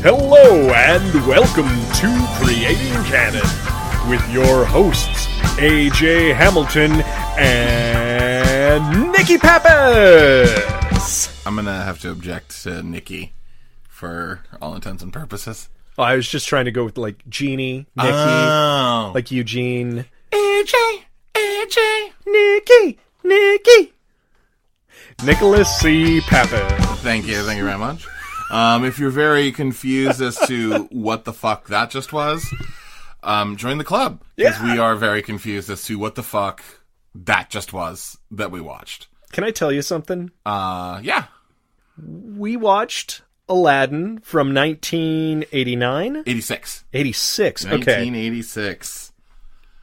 Hello and welcome to Creating Canon with your hosts AJ Hamilton and Nikki Pappas. I'm gonna have to object to Nikki for all intents and purposes. Oh, I was just trying to go with like Genie, Nikki, like Eugene. AJ, Nikki. Nicholas C. Pappas. Thank you very much. If you're very confused as to what the fuck that just was, join the club. Because we are very confused as to what the fuck that just was that we watched. Can I tell you something? Yeah. We watched Aladdin from 1989? 86. 86, okay. 1986.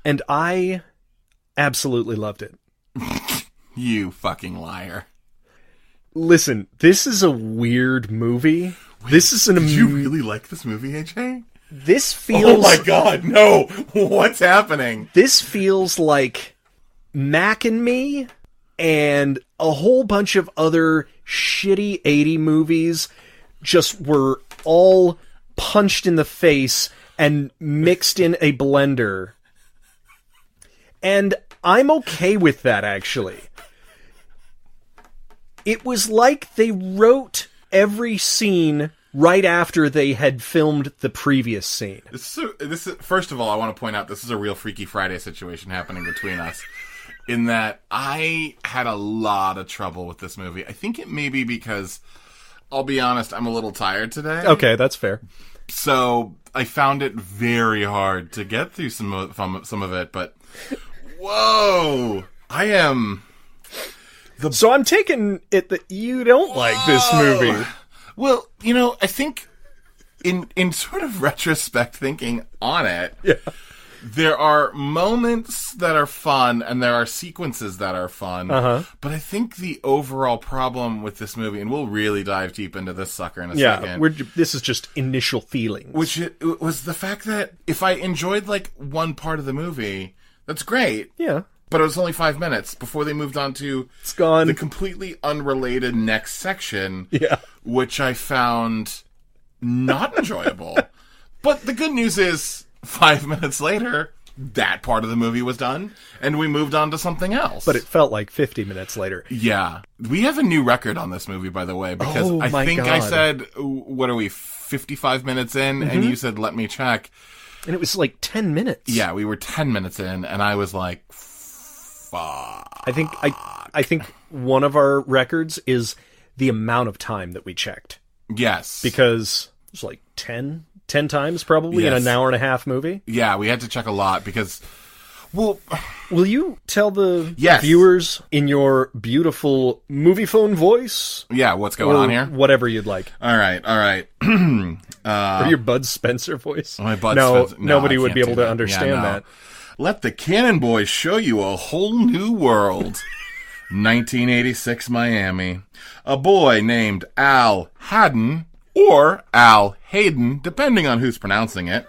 And I absolutely loved it. You fucking liar. Listen, this is a weird movie. Did you really like this movie, AJ? This feels... Oh my god, no! What's happening? This feels like Mac and Me and a whole bunch of other shitty 80 movies just were all punched in the face and mixed in a blender. And I'm okay with that, actually. It was like they wrote every scene right after they had filmed the previous scene. This is, first of all, I want to point out this is a real Freaky Friday situation happening between us. In that I had a lot of trouble with this movie. I think it may be because, I'll be honest, I'm a little tired today. Okay, that's fair. So I found it very hard to get through some of it, but whoa! I am... So I'm taking it that you don't like this movie. Well, I think in sort of retrospect thinking on it, there are moments that are fun and there are sequences that are fun. But I think the overall problem with this movie, and we'll really dive deep into this sucker in a second. This is just initial feelings. Which it was the fact that if I enjoyed like one part of the movie, that's great. Yeah. But it was only 5 minutes before they moved on to the completely unrelated next section, which I found not enjoyable. But the good news is, 5 minutes later, that part of the movie was done, and we moved on to something else. But it felt like 50 minutes later. Yeah. We have a new record on this movie, by the way, because I think I said, what are we, 55 minutes in? And you said, let me check. And it was like 10 minutes. Yeah, we were 10 minutes in, and I was like... I think one of our records is the amount of time that we checked. Yes. Because it's like 10 times probably in an hour and a half movie. Yeah, we had to check a lot because... Well, will you tell the viewers in your beautiful movie phone voice? Yeah, what's going on here? Whatever you'd like. All right. Or your Bud Spencer voice? My Bud Spencer. No, nobody would be able to understand that. Let the Cannon Boys show you a whole new world. 1986 Miami. A boy named Al Haddin, or Al Hayden, depending on who's pronouncing it,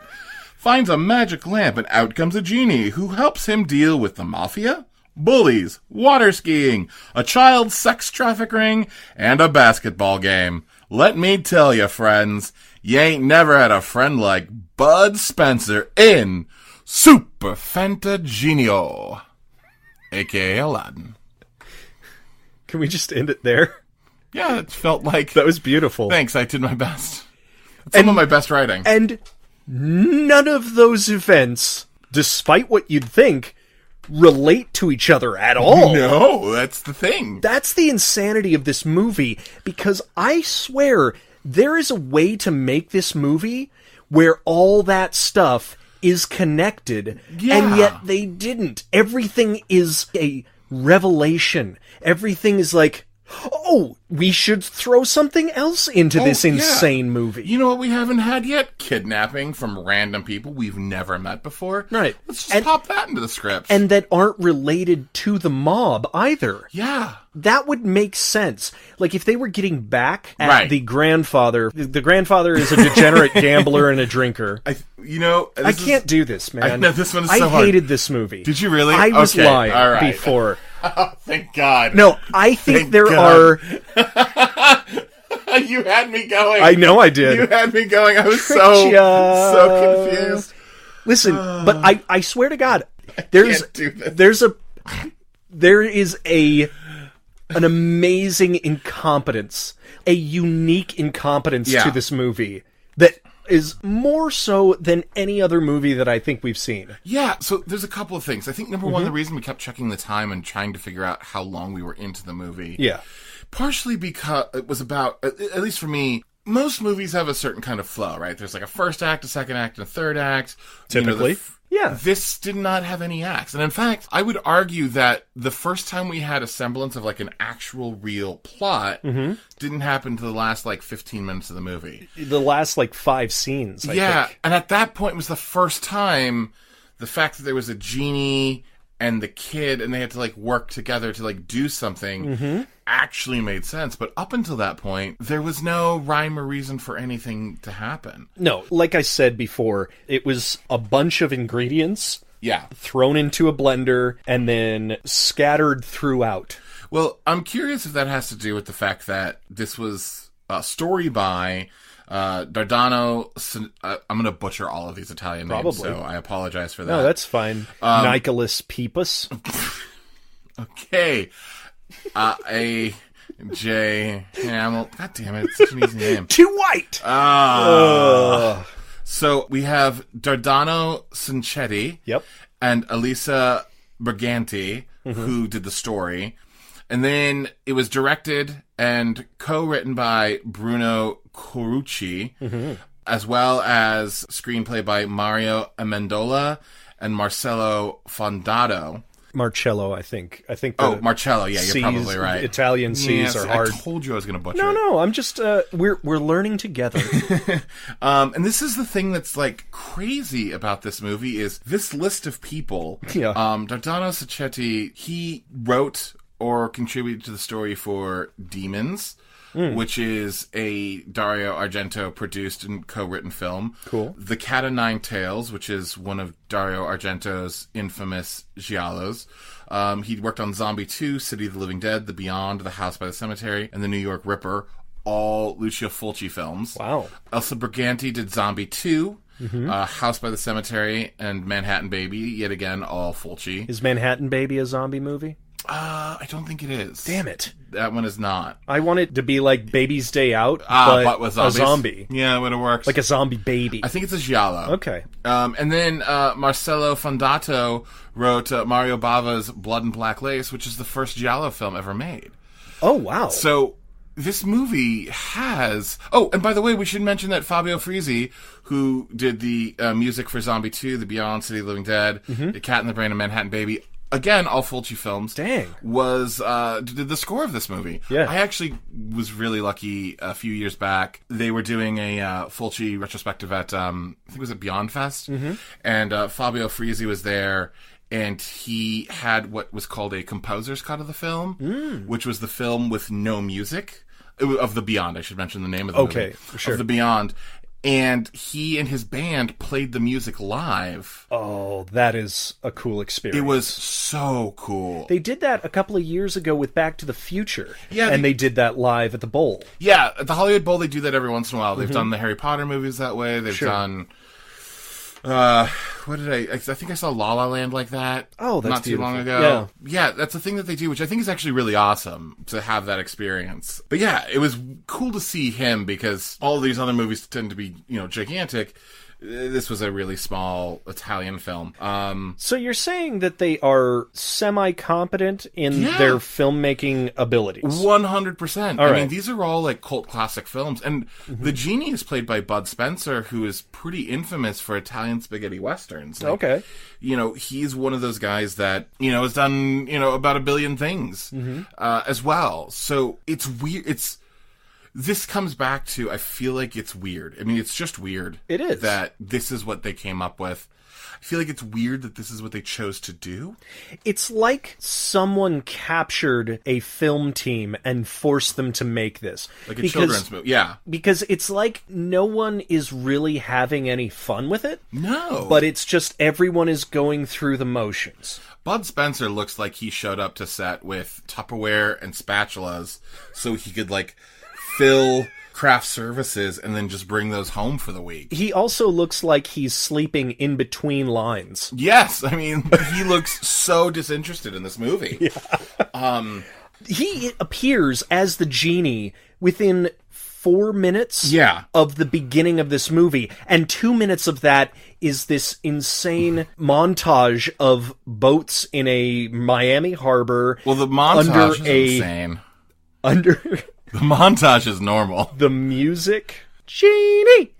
finds a magic lamp and out comes a genie who helps him deal with the mafia, bullies, water skiing, a child sex traffic ring, and a basketball game. Let me tell you, friends, you ain't never had a friend like Bud Spencer in... Superfantagenio, a.k.a. Aladdin. Can we just end it there? Yeah, it felt like... That was beautiful. Thanks, I did my best. Some of my best writing. And none of those events, despite what you'd think, relate to each other at all. No, that's the thing. That's the insanity of this movie, because I swear there is a way to make this movie where all that stuff... is connected, and yet they didn't. Everything is a revelation. Everything is like, oh, we should throw something else into this insane movie. You know what we haven't had yet? Kidnapping from random people we've never met before. Right. Let's just pop that into the script. And that aren't related to the mob either. Yeah. That would make sense. Like, if they were getting back at the grandfather is a degenerate gambler and a drinker. I can't do this, man. I know, this one is so hard. I hated this movie. Did you really? I was lying before. Oh, thank God. No, I think there are... You had me going. I know I did. You had me going. I was so confused. Listen, but I swear to God, there is an amazing incompetence, a unique incompetence to this movie that is more so than any other movie that I think we've seen. Yeah, so there's a couple of things. I think, number one, the reason we kept checking the time and trying to figure out how long we were into the movie. Yeah. Partially because it was about, at least for me, most movies have a certain kind of flow, right? There's like a first act, a second act, and a third act. Typically. Yeah. This did not have any acts. And in fact, I would argue that the first time we had a semblance of like an actual real plot didn't happen to the last like 15 minutes of the movie. The last like 5 scenes, I think. And at that point was the first time the fact that there was a genie and the kid and they had to like work together to like do something actually made sense. But up until that point, there was no rhyme or reason for anything to happen. No, like I said before, it was a bunch of ingredients thrown into a blender and then scattered throughout. Well, I'm curious if that has to do with the fact that this was a story by Dardano. I'm going to butcher all of these Italian names, so I apologize for that. No, that's fine. Nicholas Pepys. Okay. A. J. Hamilton. God damn it, it's such an easy name. Too white! So we have Dardano Cincetti. Yep. And Elisa Briganti, who did the story. And then it was directed and co-written by Bruno Corrucci, as well as screenplay by Mario Amendola and Marcello Fondato. Marcello, I think. Marcello, yeah, you're probably right. Italian C's are hard. I told you I was going to butcher it. No, I'm just, we're learning together. And this is the thing that's, like, crazy about this movie is this list of people. Yeah. Dardano Sacchetti, he wrote or contributed to the story for Demons, which is a Dario Argento produced and co-written film. Cool. The Cat o' Nine Tails, which is one of Dario Argento's infamous giallos. He worked on Zombie 2, City of the Living Dead, The Beyond, The House by the Cemetery, and The New York Ripper, all Lucio Fulci films. Wow. Elsa Briganti did Zombie 2, House by the Cemetery, and Manhattan Baby, yet again, all Fulci. Is Manhattan Baby a zombie movie? I don't think it is. Damn it. That one is not. I want it to be like Baby's Day Out, but with a zombie. Yeah, but it works. Like a zombie baby. I think it's a giallo. Okay. And then Marcello Fondato wrote Mario Bava's Blood and Black Lace, which is the first giallo film ever made. Oh, wow. So this movie has... Oh, and by the way, we should mention that Fabio Frizzi, who did the music for Zombie 2, The Beyond, City of the Living Dead, The Cat in the Brain, and Manhattan Baby... Again, all Fulci films. Dang. Was, did the score of this movie. Yeah. I actually was really lucky a few years back. They were doing a Fulci retrospective at, I think it was at Beyond Fest. And Fabio Frizzi was there, and he had what was called a composer's cut of the film, which was the film with no music. Of The Beyond, I should mention the name of the movie. Okay, sure. Of The Beyond. And he and his band played the music live. Oh, that is a cool experience. It was so cool. They did that a couple of years ago with Back to the Future. Yeah. And they did that live at the Bowl. Yeah, at the Hollywood Bowl, they do that every once in a while. They've done the Harry Potter movies that way. They've done... what did I think I saw La La Land like that. Oh, that's not too long ago. Yeah, that's a thing that they do, which I think is actually really awesome to have that experience. But yeah, it was cool to see him because all these other movies tend to be, gigantic. This was a really small Italian film. So you're saying that they are semi-competent in their filmmaking abilities? 100%. I mean, these are all like cult classic films. And the Genie is played by Bud Spencer, who is pretty infamous for Italian spaghetti westerns. Like, okay. He's one of those guys that, has done, about a billion things as well. So it's weird. This comes back to, I feel like it's weird. I mean, it's just weird. It is. That this is what they came up with. I feel like it's weird that this is what they chose to do. It's like someone captured a film team and forced them to make this. Like a children's movie, yeah. Because it's like no one is really having any fun with it. No. But it's just everyone is going through the motions. Bud Spencer looks like he showed up to set with Tupperware and spatulas so he could, fill craft services and then just bring those home for the week. He also looks like he's sleeping in between lines. Yes, I mean, he looks so disinterested in this movie. Yeah. He appears as the genie within 4 minutes of the beginning of this movie, and 2 minutes of that is this insane montage of boats in a Miami harbor. Well, the montage is insane. The montage is normal. The music. Genie!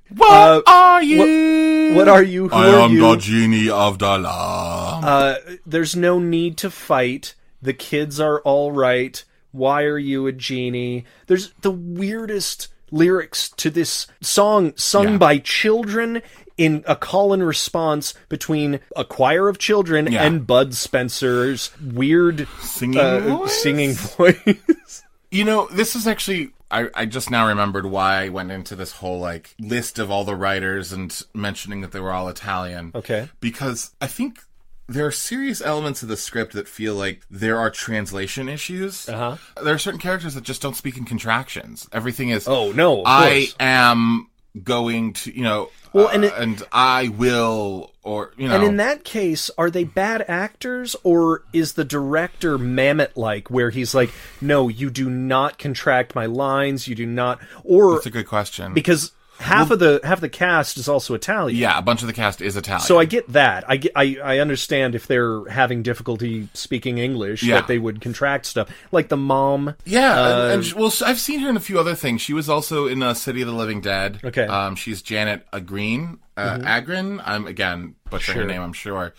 What are you? What are you? Who I are am you? the genie of the lamp. There's no need to fight. The kids are all right. Why are you a genie? There's the weirdest lyrics to this song sung by children in a call and response between a choir of children and Bud Spencer's weird singing voice. You know, this is actually... I just now remembered why I went into this whole, like, list of all the writers and mentioning that they were all Italian. Okay. Because I think there are serious elements of the script that feel like there are translation issues. Uh-huh. There are certain characters that just don't speak in contractions. Everything is, oh, no, of I course. am going to, you know, well, and I will, or, you know. And in that case, are they bad actors, or is the director Mamet-like, where he's like, no, you do not contract my lines, you do not, or... That's a good question. Because half of the cast is also Italian. Yeah, a bunch of the cast is Italian. So I get that. I understand if they're having difficulty speaking English, that they would contract stuff. Like the mom. Yeah, well, I've seen her in a few other things. She was also in City of the Living Dead. Okay. She's Janet Agrin. I'm, again, butchering her name, I'm sure.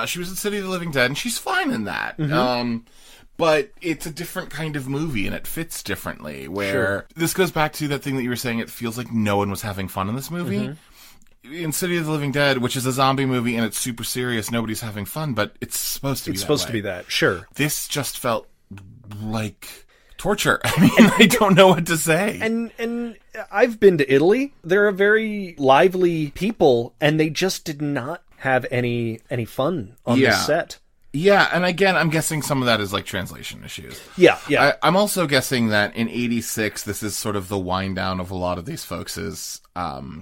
She was in City of the Living Dead, and she's fine in that. But it's a different kind of movie, and it fits differently, where this goes back to that thing that you were saying, it feels like no one was having fun in this movie. In City of the Living Dead, which is a zombie movie, and it's super serious, nobody's having fun, but it's supposed to be that way. It's supposed to be that, sure. This just felt like torture. I mean, I don't know what to say. And I've been to Italy. They're a very lively people, and they just did not have any fun on the set. Yeah, and again, I'm guessing some of that is like translation issues. Yeah. I'm also guessing that in '86, this is sort of the wind down of a lot of these folks'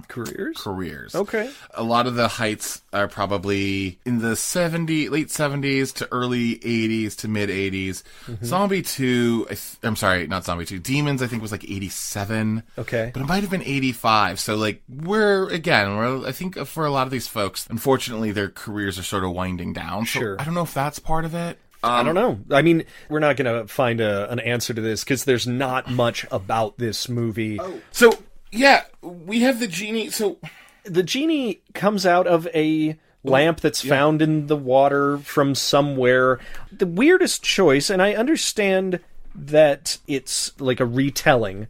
careers. Okay. A lot of the heights are probably in the late 70s to early 80s to mid 80s. Zombie 2, I'm sorry, not Zombie 2. Demons, I think, was like 87. Okay. But it might have been 85. So, like, I think for a lot of these folks, unfortunately, their careers are sort of winding down. So I don't know if that's part of it. I don't know. I mean, we're not going to find an answer to this because there's not much about this movie. So, yeah, we have the genie. So the genie comes out of a lamp that's found in the water from somewhere. The weirdest choice, and I understand that it's like a retelling,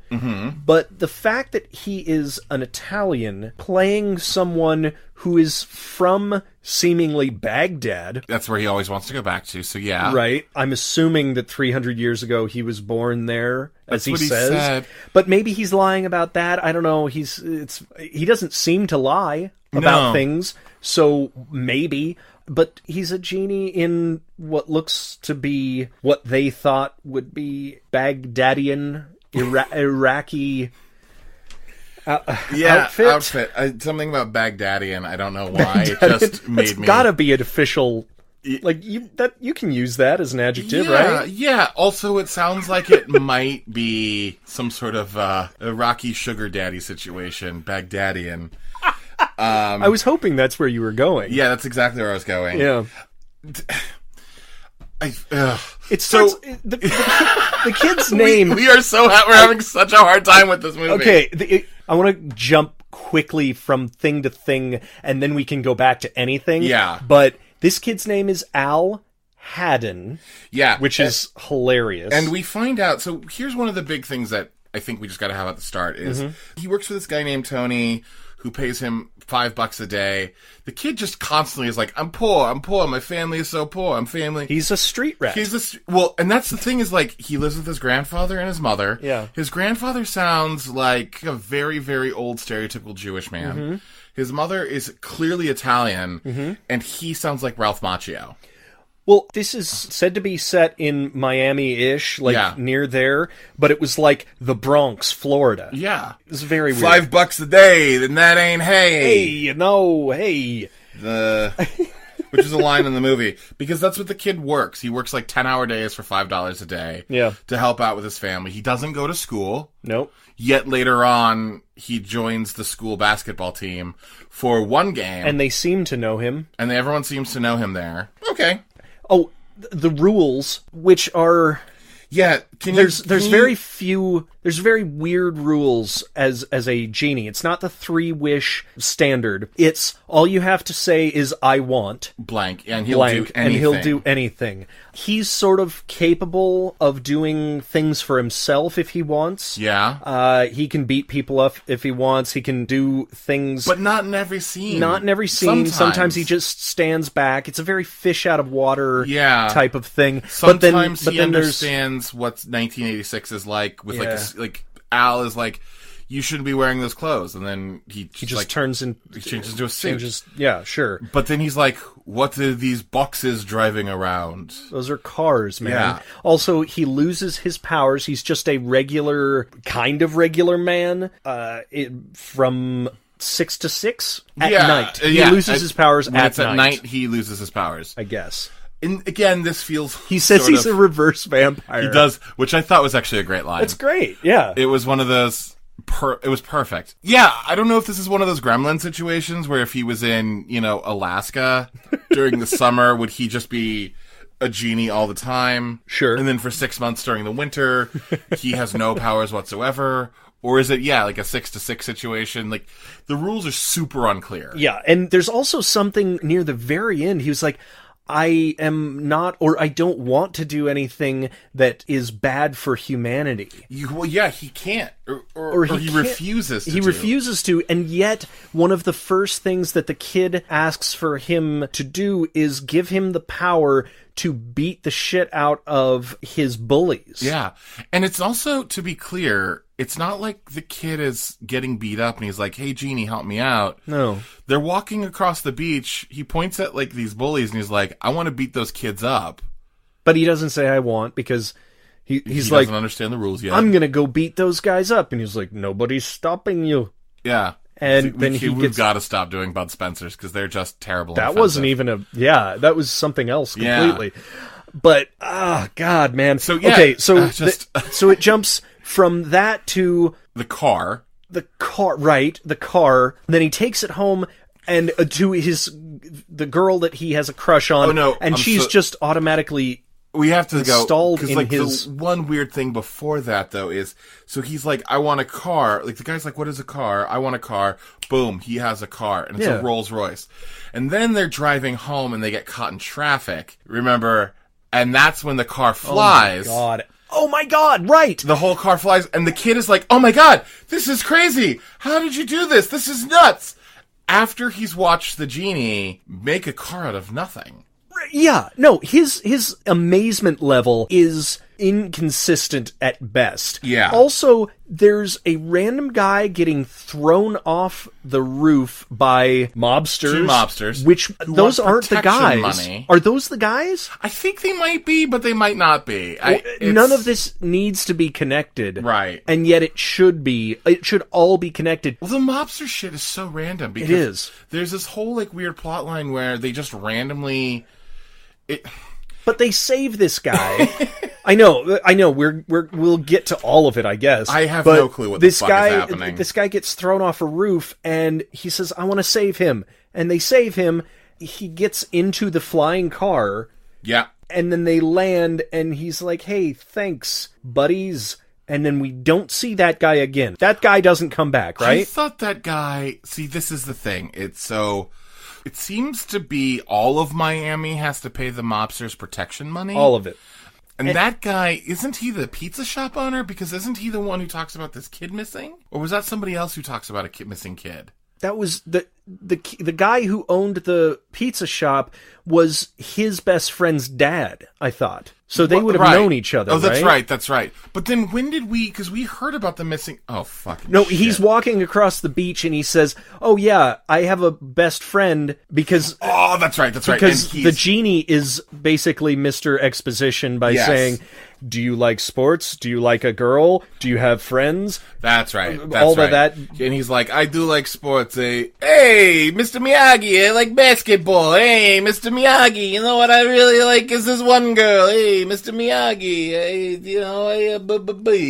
but the fact that he is an Italian playing someone who is from seemingly Baghdad. That's where he always wants to go back to, so yeah. Right. I'm assuming that 300 years ago he was born there, as he says. Said. But maybe he's lying about that. I don't know. He doesn't seem to lie about things, so maybe. But he's a genie in what looks to be what they thought would be Baghdadian, Iraqi outfit. Something about Baghdadian. I don't know why. It just made me. It's gotta be an official. Like you can use that as an adjective, right? Yeah. Also, it sounds like it might be some sort of Iraqi sugar daddy situation. Baghdadian. I was hoping that's where you were going. Yeah, that's exactly where I was going. Yeah. It's so the kid's name. We're having such a hard time with this movie. Okay, I want to jump quickly from thing to thing, and then we can go back to anything. Yeah. But this kid's name is Al Haddin. Yeah, which is hilarious. And we find out. So here's one of the big things that I think we just got to have at the start is he works for this guy named Tony, who pays him $5 a day. The kid just constantly is like, I'm poor, my family is so poor, I'm family. He's a street rat. And that's the thing is, like, he lives with his grandfather and his mother. Yeah. His grandfather sounds like a very, very old stereotypical Jewish man. His mother is clearly Italian, and he sounds like Ralph Macchio. Well, this is said to be set in Miami-ish, like near there, but it was like the Bronx, Florida. Yeah. It was very weird. $5 a day, then that ain't hay. Hey, no, hey. Which is a line in the movie. Because that's what the kid works. He works like 10-hour days for $5 a day. Yeah. To help out with his family. He doesn't go to school. Nope. Yet later on, he joins the school basketball team for one game. And they seem to know him. And everyone seems to know him there. Okay. Oh, the rules, which are... Yeah, there's very weird rules as a genie. It's not the 3-wish standard. It's all you have to say is I want blank, and he'll do anything. He's sort of capable of doing things for himself if he wants. Yeah. He can beat people up if he wants. He can do things, but not in every scene. Not in every scene. Sometimes he just stands back. It's a very fish out of water type of thing. Sometimes he understands what 1986 is like with like Al is like, you shouldn't be wearing those clothes, and then he just like, changes into a suit. Yeah, sure. But then he's like, what are these boxes driving around? Those are cars, man. Yeah. Also, he loses his powers. He's just a kind of regular man from 6 to 6 at night. He loses his powers at night. He loses his powers, I guess. And again, this feels... He says he's a reverse vampire. He does, which I thought was actually a great line. It's great, yeah. It was one of those... it was perfect. Yeah, I don't know if this is one of those Gremlin situations where if he was in, Alaska during the summer, would he just be a genie all the time? Sure. And then for 6 months during the winter, he has no powers whatsoever? Or is it, like a 6 to 6 situation? Like, the rules are super unclear. Yeah, and there's also something near the very end. He was like... I am not, or I don't want to do anything that is bad for humanity. He can't. Or he refuses to. He refuses to, and yet one of the first things that the kid asks for him to do is give him the power to beat the shit out of his bullies. Yeah. And it's also, to be clear, it's not like the kid is getting beat up and he's like, hey, Genie, help me out. No. They're walking across the beach. He points at, like, these bullies and he's like, I want to beat those kids up. But he doesn't say I want because he doesn't understand the rules yet. I'm going to go beat those guys up. And he's like, nobody's stopping you. Yeah. And then we've got to stop doing Bud Spencers because they're just terrible. That wasn't even that was something else completely. Yeah. But God, man. So yeah, okay, so so it jumps from that to the car, right? The car. And then he takes it home and to the girl that he has a crush on. Oh no, and she's just automatically. We have to go because the one weird thing before that though is so he's like, I want a car. Like the guy's like, what is a car? I want a car. Boom, he has a car and it's a Rolls Royce. And then they're driving home and they get caught in traffic. Remember? And that's when the car flies. Oh my God! Right. The whole car flies, and the kid is like, "Oh my God, this is crazy! How did you do this? This is nuts!" After he's watched the genie make a car out of nothing. Yeah, no, his amazement level is inconsistent at best. Yeah. Also, there's a random guy getting thrown off the roof by mobsters. 2 mobsters. Which, those aren't the guys. Money. Are those the guys? I think they might be, but they might not be. None of this needs to be connected. Right. And yet it should be. It should all be connected. Well, the mobster shit is so random. Because it is. There's this whole, like, weird plot line where they just randomly... But they save this guy. I know. We'll get to all of it, I guess. I have no clue what the fuck is happening. This guy gets thrown off a roof, and he says, "I want to save him." And they save him. He gets into the flying car. Yeah. And then they land, and he's like, "Hey, thanks, buddies." And then we don't see that guy again. That guy doesn't come back, right? I thought that guy... See, this is the thing. It seems to be all of Miami has to pay the mobsters protection money. All of it. And that guy, isn't he the pizza shop owner? Because isn't he the one who talks about this kid missing? Or was that somebody else who talks about a missing kid? That was the guy who owned the pizza shop was his best friend's dad, I thought. So they would have known each other, Oh, that's right? That's right. But then when did because we heard about the missing... Oh, fucking No, shit. he's walking across the beach and he says, oh yeah, I have a best friend because... Oh, that's right. Because the genie is basically Mr. Exposition by saying, do you like sports? Do you like a girl? Do you have friends? That's right. All of that. And he's like, I do like sports. Hey, Mr. Miyagi, I like basketball. Hey, Mr. Miyagi, you know what I really like is this one girl. Hey, Mr. Miyagi,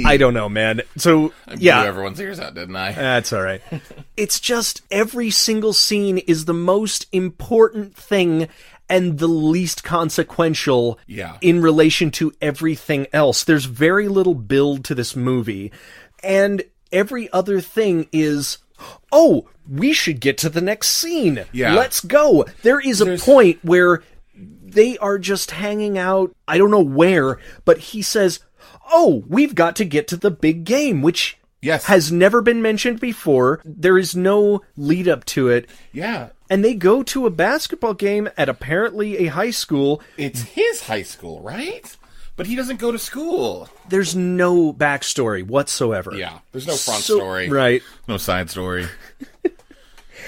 I don't know, man. So, I blew everyone's ears out, didn't I? That's all right. It's just every single scene is the most important thing and the least consequential in relation to everything else. There's very little build to this movie. And every other thing is, oh, we should get to the next scene. Yeah. Let's go. There's a point where they are just hanging out, I don't know where, but he says, oh, we've got to get to the big game, which has never been mentioned before. There is no lead up to it. Yeah. And they go to a basketball game at apparently a high school. It's his high school, right? But he doesn't go to school. There's no backstory whatsoever. Yeah, there's no front story. Right. No side story.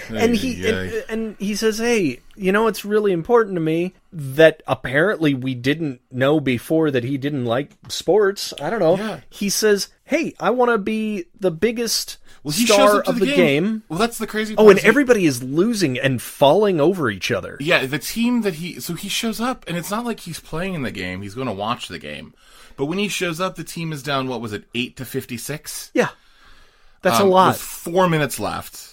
And he says, hey, you know, it's really important to me that apparently we didn't know before that he didn't like sports. I don't know. Yeah. He says, hey, I want to be the biggest star of the game. Well, that's the crazy part. Oh, and everybody is losing and falling over each other. Yeah, the team that he shows up, and it's not like he's playing in the game. He's going to watch the game. But when he shows up, the team is down, 8-56? Yeah. That's a lot. With 4 minutes left.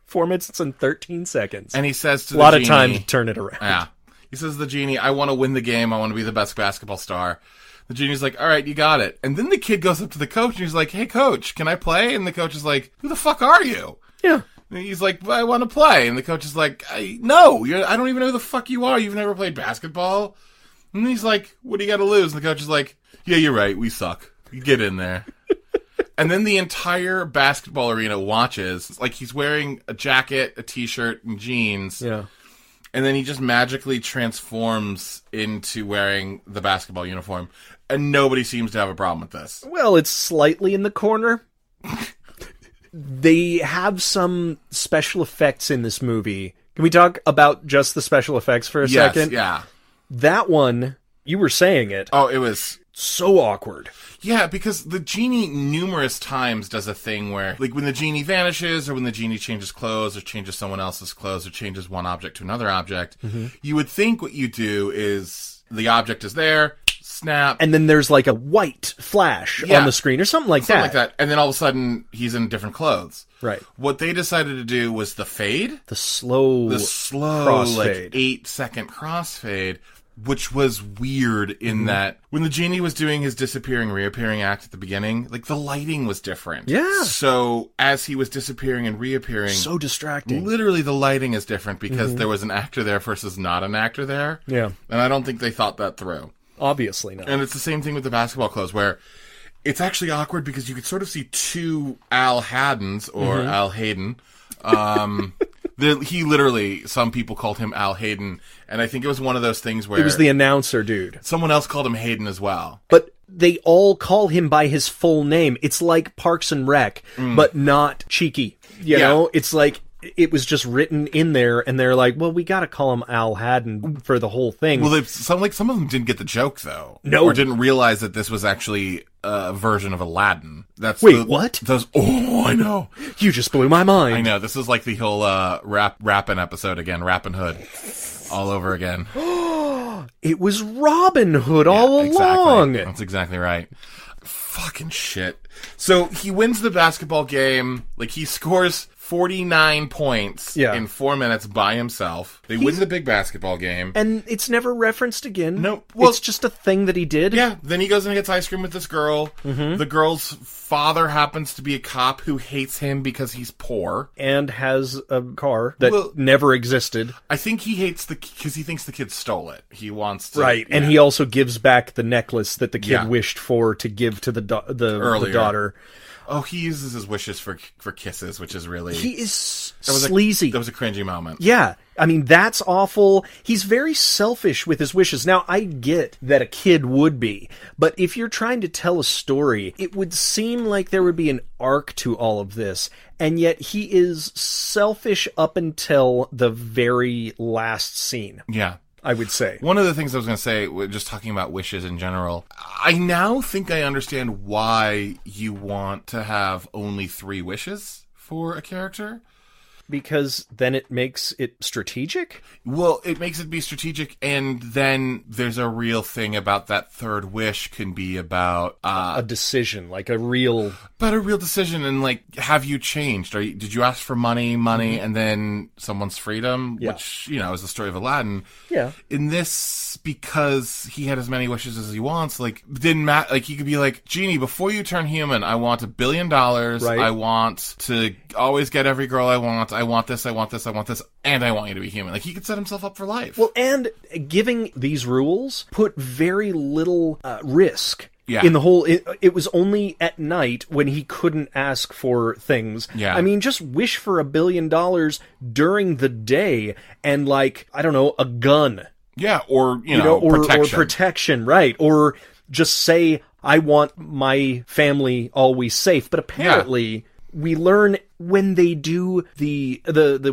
4 minutes and 13 seconds. And he says to the Genie... A lot of time to turn it around. Yeah. He says to the Genie, I want to win the game. I want to be the best basketball star. The Genie's like, all right, you got it. And then the kid goes up to the coach and he's like, hey, coach, can I play? And the coach is like, who the fuck are you? Yeah. And he's like, I want to play. And the coach is like, no, I don't even know who the fuck you are. You've never played basketball. And he's like, what do you got to lose? And the coach is like, yeah, you're right. We suck. You get in there. And then the entire basketball arena watches. Like, he's wearing a jacket, a t-shirt, and jeans. Yeah. And then he just magically transforms into wearing the basketball uniform. And nobody seems to have a problem with this. Well, it's slightly in the corner. They have some special effects in this movie. Can we talk about just the special effects for a second? Yeah. That one, you were saying it. Oh, it was... so awkward. Yeah, because the Genie numerous times does a thing where, like, when the Genie vanishes, or when the Genie changes clothes, or changes someone else's clothes, or changes one object to another object, you would think what you do is the object is there, snap. And then there's like a white flash on the screen, or something like that. And then all of a sudden, he's in different clothes. Right. What they decided to do was the fade. The slow crossfade. 8-second crossfade. Which was weird in that when the Genie was doing his disappearing, reappearing act at the beginning, like, the lighting was different. Yeah. So as he was disappearing and reappearing... so distracting. Literally, the lighting is different because there was an actor there versus not an actor there. Yeah. And I don't think they thought that through. Obviously not. And it's the same thing with the basketball clothes, where it's actually awkward because you could sort of see two Al Haddins, or Al Haddin. He literally, some people called him Al Haddin, and I think it was one of those things where... It was the announcer dude. Someone else called him Haddin as well. But they all call him by his full name. It's like Parks and Rec, but not cheeky. You know? It's like... it was just written in there, and they're like, well, we gotta call him Al Haddin for the whole thing. Well, some of them didn't get the joke, though. No. Or didn't realize that this was actually a version of Aladdin. What? Oh, I know. You just blew my mind. I know. This is like the whole Rappin' episode again. Rappin' Hood. All over again. It was Robin Hood all along. That's exactly right. Fucking shit. So he wins the basketball game. Like, he scores 49 points in 4 minutes by himself. They win the big basketball game. And it's never referenced again. No. Well, it's just a thing that he did. Yeah. Then he goes and gets ice cream with this girl. The girl's father happens to be a cop who hates him because he's poor. And has a car that never existed. I think he hates because he thinks the kid stole it. He wants to... Right. And he also gives back the necklace that the kid wished for to give to the daughter. Oh, he uses his wishes for kisses, which is really... He is sleazy. That was a cringy moment. Yeah. I mean, that's awful. He's very selfish with his wishes. Now, I get that a kid would be, but if you're trying to tell a story, it would seem like there would be an arc to all of this, and yet he is selfish up until the very last scene. Yeah. I would say. One of the things I was going to say, just talking about wishes in general, I now think I understand why you want to have only 3 wishes for a character. Because then it makes it strategic? Well, it makes it be strategic, and then there's a real thing about that third wish can be about... a decision, like a real... But a real decision, and like, have you changed? Did you ask for money, and then someone's freedom? Yeah. Which, is the story of Aladdin. Yeah. In this, because he had as many wishes as he wants, like, didn't matter. Like, he could be like, Genie, before you turn human, I want $1 billion. Right. I want to always get every girl I want. I want this, I want this, I want this, and I want you to be human. Like, he could set himself up for life. Well, and giving these rules put very little risk. Yeah. In the whole, it was only at night when he couldn't ask for things. Yeah. I mean, just wish for $1 billion during the day and, like, I don't know, a gun. Yeah, or, protection. Or protection, right. Or just say, I want my family always safe. But apparently, we learn when they do the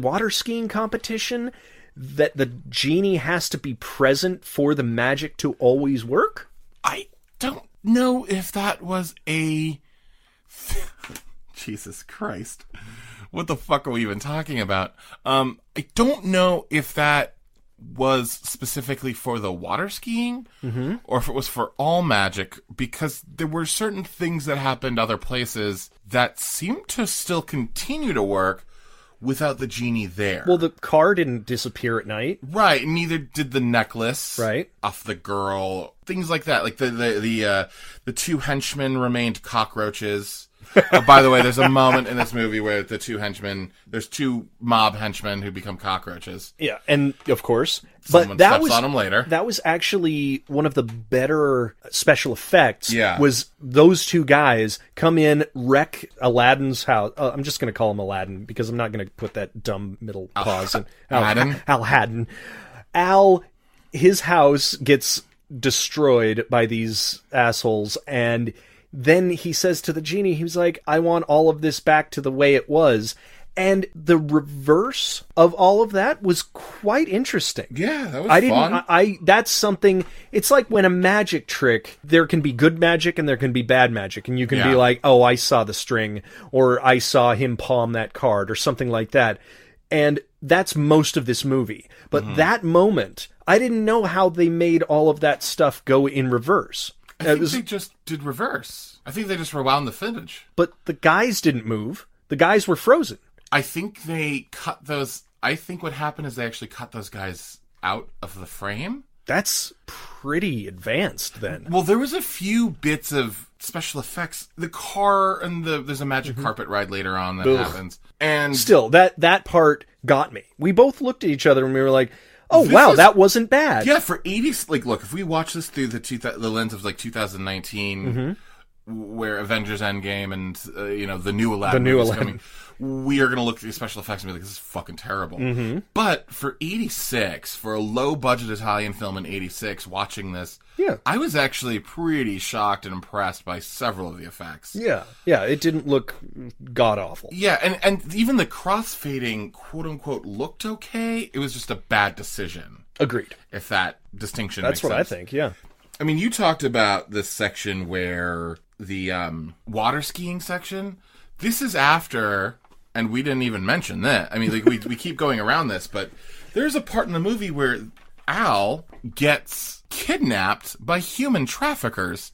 water skiing competition that the genie has to be present for the magic to always work? I don't know if that was a... Jesus Christ. What the fuck are we even talking about? I don't know if that was specifically for the water skiing or if it was for all magic, because there were certain things that happened other places that seemed to still continue to work without the genie there. Well, the car didn't disappear at night. Right, neither did the necklace. Right. Off the girl. Things like that. Like the 2 henchmen remained cockroaches. By the way, there's a moment in this movie where the 2 henchmen, there's 2 mob henchmen who become cockroaches. Yeah, and of course. Someone steps on them later. That was actually one of the better special effects. Yeah. Was those 2 guys come in, wreck Aladdin's house. I'm just going to call him Aladdin because I'm not going to put that dumb middle pause in. Aladdin? Al Haddin. His house gets destroyed by these assholes, and then he says to the genie, he was like, I want all of this back to the way it was. And the reverse of all of that was quite interesting. Yeah, that was fun. That's something, it's like when a magic trick, there can be good magic and there can be bad magic. And you can be like, oh, I saw the string, or I saw him palm that card, or something like that. And that's most of this movie. But that moment, I didn't know how they made all of that stuff go in reverse. I think they just did reverse. I think they just rewound the footage. But the guys didn't move. The guys were frozen. I think they cut those... I think what happened is they actually cut those guys out of the frame. That's pretty advanced, then. Well, there was a few bits of special effects. The car and there's a magic carpet ride later on that happens. And still, that part got me. We both looked at each other and we were like, oh, wow, that wasn't bad. Yeah, for 80s... Like, look, if we watch this through the lens of, like, 2019... where Avengers Endgame and, the new Aladdin is coming, we are going to look at these special effects and be like, this is fucking terrible. But for 86, for a low-budget Italian film in 86, watching this, I was actually pretty shocked and impressed by several of the effects. Yeah, it didn't look god-awful. Yeah, and even the cross-fading, quote-unquote, looked okay. It was just a bad decision. Agreed. If that distinction makes sense. That's what I think, yeah. I mean, you talked about this section where the water skiing section. This is after, and we didn't even mention that. I mean, like, we keep going around this, but there's a part in the movie where Al gets kidnapped by human traffickers.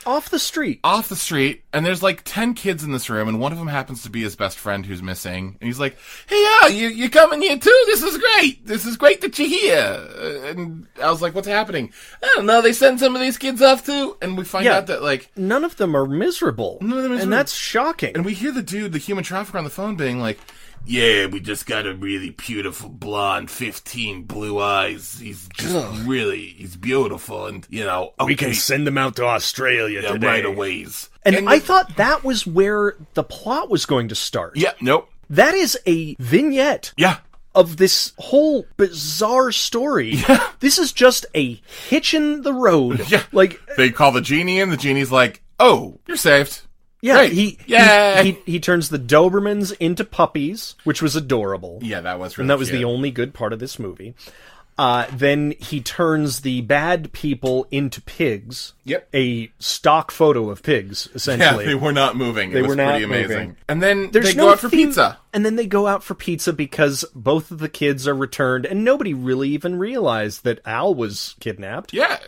Off the street. And there's like 10 kids in this room, and one of them happens to be his best friend who's missing. And he's like, hey, Al, you coming here too? This is great. This is great that you're here. And I was like, what's happening? I don't know. They send some of these kids off too. And we find out that, like, none of them are miserable. And that's shocking. And we hear the human trafficker on the phone being like, yeah, we just got a really beautiful blonde, 15 blue eyes. He's just he's beautiful. And, okay, we can send him out to Australia today. Right away. And I thought that was where the plot was going to start. Yeah, nope. That is a vignette. Yeah. Of this whole bizarre story. Yeah. This is just a hitch in the road. Yeah. Like, they call the genie in, the genie's like, oh, you're saved. Yeah, Great. he turns the Dobermans into puppies, which was adorable. Yeah, that was really And that was cute. the only good part of this movie. Then he turns the bad people into pigs. Yep. A stock photo of pigs, essentially. Yeah, they were not moving. It was pretty amazing. Moving. And then they go out for pizza. And then they go out for pizza because both of the kids are returned, and nobody really even realized that Al was kidnapped. Yeah,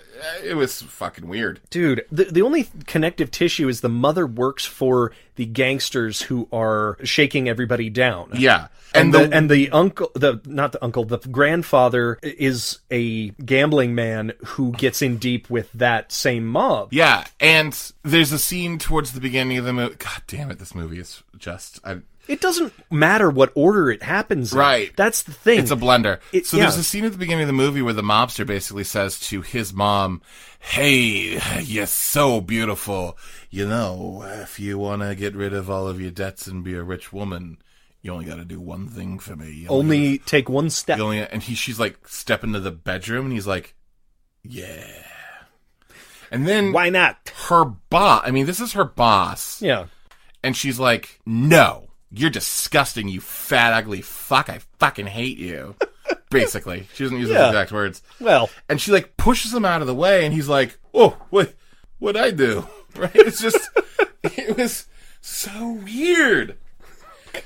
it was fucking weird. Dude, the only connective tissue is the mother works for the gangsters who are shaking everybody down. Yeah. And the uncle, the grandfather is a gambling man who gets in deep with that same mob. Yeah, and there's a scene towards the beginning of the movie. God damn it, this movie is just... It doesn't matter what order it happens in. Right. That's the thing. It's a blender. There's a scene at the beginning of the movie where the mobster basically says to his mom, hey, you're so beautiful. If you want to get rid of all of your debts and be a rich woman, you only got to do one thing for me. Only take one step. And she's like, step into the bedroom, and he's like, yeah. And then... Why not? Her boss, this is her boss. Yeah. And she's like, no. You're disgusting, you fat, ugly fuck. I fucking hate you. Basically. She doesn't use those exact words. Well. And she, pushes him out of the way, and he's like, oh, what'd I do? Right? It's just, it was so weird.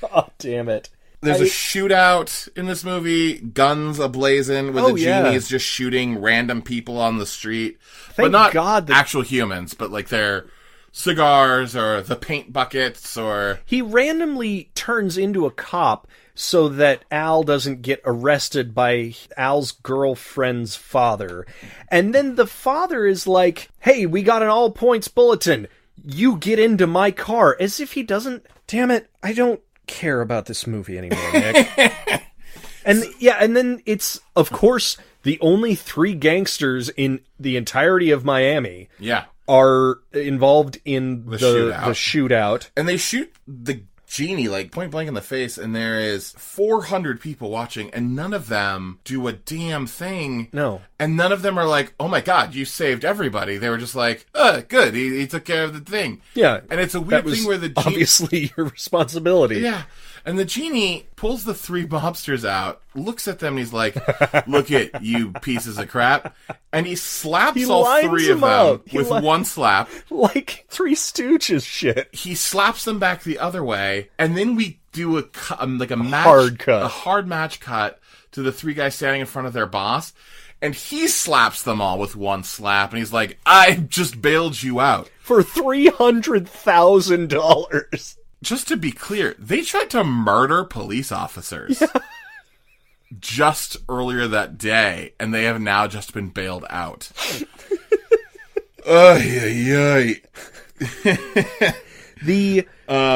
God damn it. There's a shootout in this movie, guns ablazing, where the genie is just shooting random people on the street. But not actual humans, but their cigars or the paint buckets or... He randomly turns into a cop so that Al doesn't get arrested by Al's girlfriend's father. And then the father is like, hey, we got an all-points bulletin. You get into my car. As if he doesn't... Damn it, I don't care about this movie anymore, Nick. And then it's, of course, the only 3 gangsters in the entirety of Miami. Yeah. Are involved in the shootout. And they shoot the genie, point blank in the face, and there is 400 people watching, and none of them do a damn thing. No. And none of them are like, oh my god, you saved everybody. They were just like, good, he took care of the thing. Yeah. And it's a weird thing where the genie... obviously your responsibility. Yeah. And the genie pulls the 3 mobsters out, looks at them, and he's like, look at you pieces of crap. And he slaps all 3 of them with one slap. Like 3 Stooges shit. He slaps them back the other way, and then we do a hard match cut to the 3 guys standing in front of their boss. And he slaps them all with one slap, and he's like, I just bailed you out. For $300,000. Just to be clear, they tried to murder police officers just earlier that day, and they have now just been bailed out. The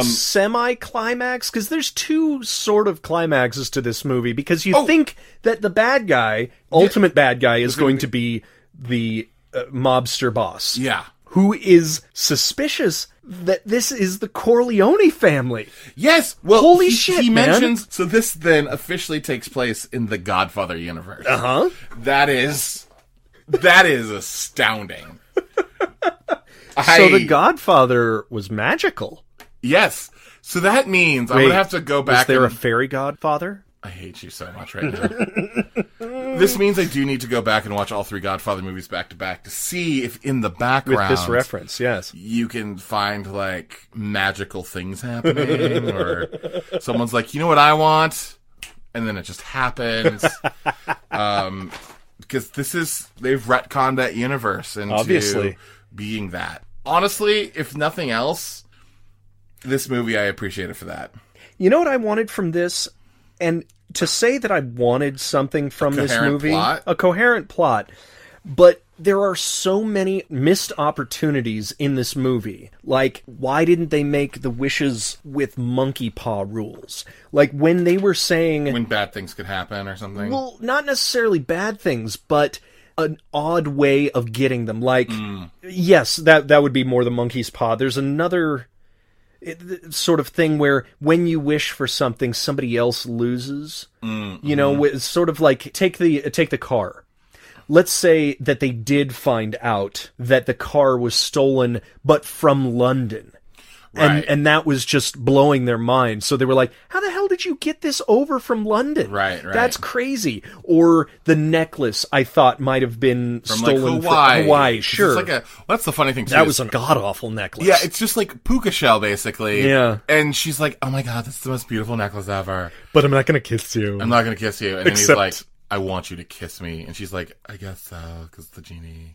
semi-climax, because there's 2 sort of climaxes to this movie, because you think that the bad guy, ultimate bad guy, is going to be the mobster boss. Yeah. Who is suspicious that this is the Corleone family. Yes! Well, holy shit, he man. mentions... So this then officially takes place in the Godfather universe. Uh-huh. That is astounding. So the Godfather was magical. Yes. So that means I'm going to have to go back... Is there a fairy godfather? I hate you so much right now. This means I do need to go back and watch all 3 Godfather movies back to back to see if in the background... With this reference, yes. You can find, magical things happening, or someone's like, you know what I want? And then it just happens. Because they've retconned that universe into obviously being that. Honestly, if nothing else, this movie, I appreciate it for that. You know what I wanted from this? And to say that I wanted something from this movie, a coherent plot, but there are so many missed opportunities in this movie. Like, why didn't they make the wishes with monkey paw rules? Like, when they were saying... When bad things could happen or something? Well, not necessarily bad things, but an odd way of getting them. Like, yes, that would be more the monkey's paw. There's another sort of thing where when you wish for something, somebody else loses. You know, it's sort of like, take the car. Let's say that they did find out that the car was stolen, but from London. Right. And that was just blowing their mind. So they were like, how the hell did you get this over from London? Right. That's crazy. Or the necklace, I thought, might have been stolen from Hawaii. Sure. That's the funny thing, too. That was a god-awful necklace. Yeah, it's just like puka shell, basically. Yeah. And she's like, oh my god, that's the most beautiful necklace ever. But I'm not going to kiss you. I'm not going to kiss you. And then he's like, I want you to kiss me. And she's like, I guess so, because the genie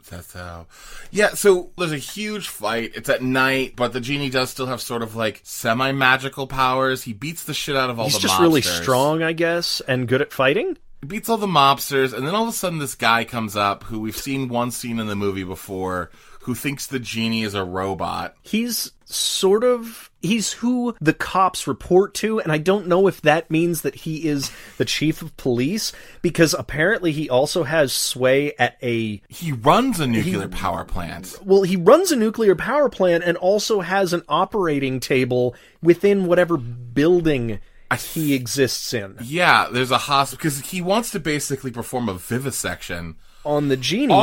says so. Yeah, so there's a huge fight. It's at night, but the genie does still have sort of like semi-magical powers. He beats the shit out of all the mobsters. He's just really strong, I guess, and good at fighting? He beats all the mobsters, and then all of a sudden this guy comes up who we've seen one scene in the movie before, who thinks the genie is a robot. He's who the cops report to, and I don't know if that means that he is the chief of police, because apparently he also has sway at He runs a nuclear power plant. Well, he runs a nuclear power plant and also has an operating table within whatever building he exists in. Yeah, there's a hospital, because he wants to basically perform a vivisection on the genie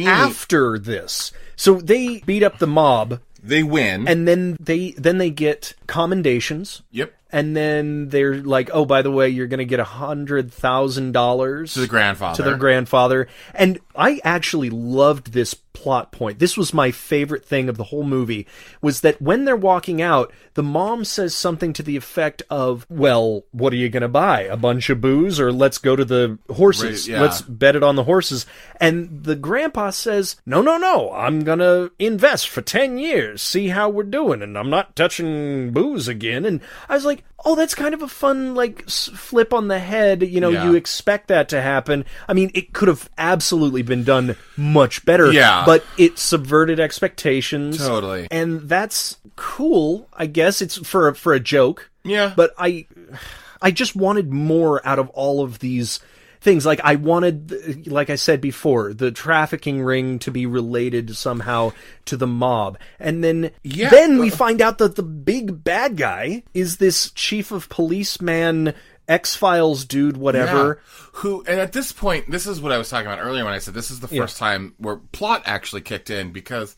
after this. So they beat up the mob. They win. And then they get commendations. Yep. And then they're like, oh, by the way, you're going to get $100,000 to the grandfather. And I actually loved this plot point. This was my favorite thing of the whole movie, was that when they're walking out, the mom says something to the effect of, well, what are you going to buy? A bunch of booze, or let's go to the horses. Right, yeah. Let's bet it on the horses. And the grandpa says, no, I'm going to invest for 10 years, see how we're doing, and I'm not touching booze again. And I was like, oh, that's kind of a fun, like, flip on the head. You know, You expect that to happen. I mean, it could have absolutely been done much better. Yeah. But it subverted expectations. Totally. And that's cool, I guess. It's for a joke. Yeah. But I just wanted more out of all of these things. Like, I wanted, like I said before, the trafficking ring to be related somehow to the mob. And then we find out that the big bad guy is this chief of policeman, X-Files dude, whatever. Yeah. And at this point, this is what I was talking about earlier when I said this is the first time where plot actually kicked in, because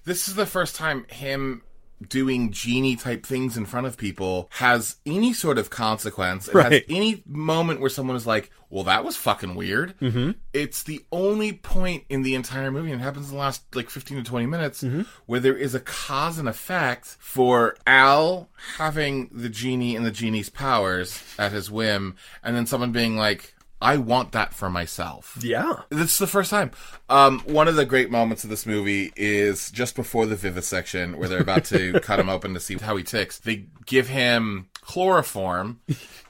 this is the first time him doing genie-type things in front of people has any sort of consequence. It has any moment where someone is like, well, that was fucking weird. Mm-hmm. It's the only point in the entire movie, and it happens in the last, 15 to 20 minutes, where there is a cause and effect for Al having the genie and the genie's powers at his whim, and then someone being like, I want that for myself. Yeah. This is the first time. One of the great moments of this movie is just before the vivisection, where they're about to cut him open to see how he ticks. They give him chloroform,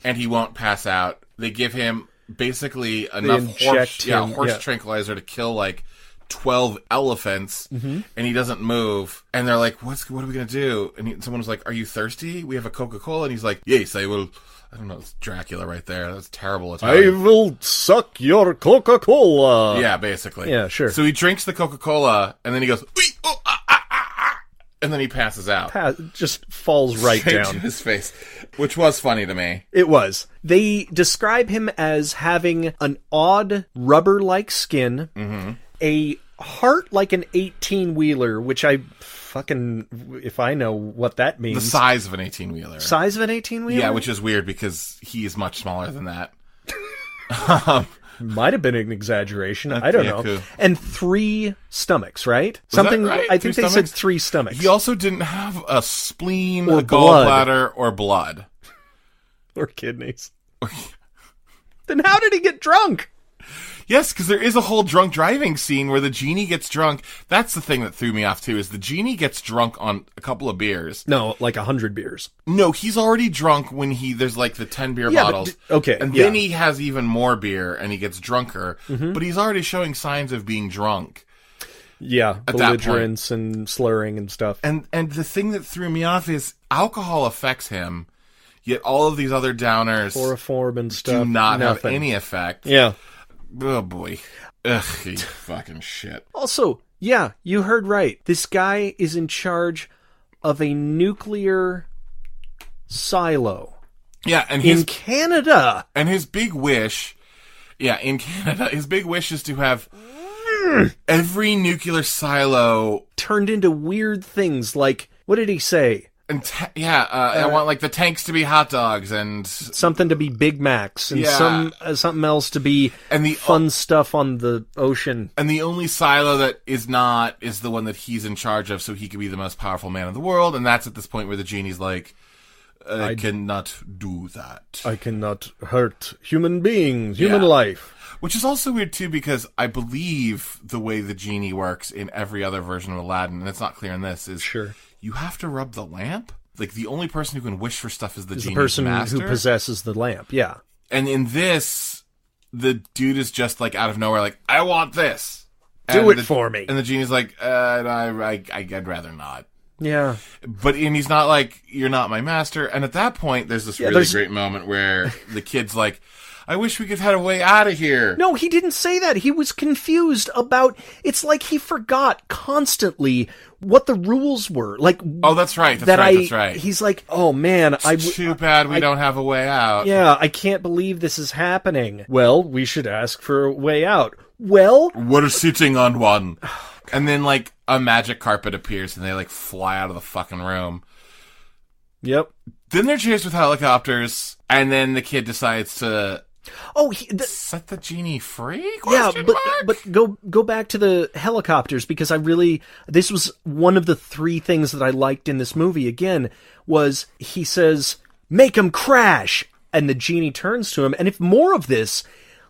and he won't pass out. They give him basically enough horse tranquilizer to kill, 12 elephants, and he doesn't move. And they're like, what are we going to do? And someone was like, are you thirsty? We have a Coca-Cola. And he's like, yes, I will... I don't know, it's Dracula right there. That's terrible Italian. I will suck your Coca-Cola. Yeah, basically. Yeah, sure. So he drinks the Coca-Cola, and then he goes, and then he passes out. Just falls right Straight down. to his face, which was funny to me. It was. They describe him as having an odd rubber-like skin, a heart like an 18-wheeler, which if I know what that means. The size of an 18-wheeler. Size of an 18-wheeler? Yeah, which is weird because he is much smaller than that. Might have been an exaggeration. I don't know. Cool. And 3 stomachs, right? Was that right? I think they said 3 stomachs. He also didn't have a spleen, or a gallbladder, or blood. Or kidneys. Then how did he get drunk? Yes, because there is a whole drunk driving scene where the genie gets drunk. That's the thing that threw me off, too, is the genie gets drunk on a couple of beers. No, like 100 beers. No, he's already drunk when there's like the 10 beer bottles. Okay. And then he has even more beer and he gets drunker. But he's already showing signs of being drunk. Yeah, belligerence and slurring and stuff. And the thing that threw me off is alcohol affects him, yet all of these other downers chloroform and stuff do not have any effect. Yeah. Oh boy. Ugh, fucking shit. Also, yeah, you heard right. This guy is in charge of a nuclear silo. Yeah, and in Canada. And his big wish, in Canada, his big wish is to have every nuclear silo turned into weird things like, what did he say? And I want like the tanks to be hot dogs and something to be Big Macs and something else to be and the fun stuff on the ocean. And the only silo that is not is the one that he's in charge of, so he could be the most powerful man in the world. And that's at this point where the genie's like, I cannot do that. I cannot hurt human beings, human life. Which is also weird, too, because I believe the way the genie works in every other version of Aladdin, and it's not clear in this, is you have to rub the lamp. Like, the only person who can wish for stuff is the genie's person master. Who possesses the lamp, yeah. And in this, the dude is just, like, out of nowhere, like, I want this. Do it for me. And the genie's like, I'd rather not. Yeah. And he's not like, you're not my master. And at that point, there's this really great moment where the kid's like, I wish we could have had a way out of here. No, he didn't say that. He was confused about... It's like he forgot constantly what the rules were. Like, oh, that's right. That's right. He's like, oh, man. It's too bad we don't have a way out. Yeah, I can't believe this is happening. Well, we should ask for a way out. Well... We're sitting on one. And then, like, a magic carpet appears and they, like, fly out of the fucking room. Yep. Then they're chased with helicopters, and then the kid decides to... set the genie free? But go back to the helicopters, because this was one of the three things that I liked in this movie, again, was he says, make him crash, and the genie turns to him, and if more of this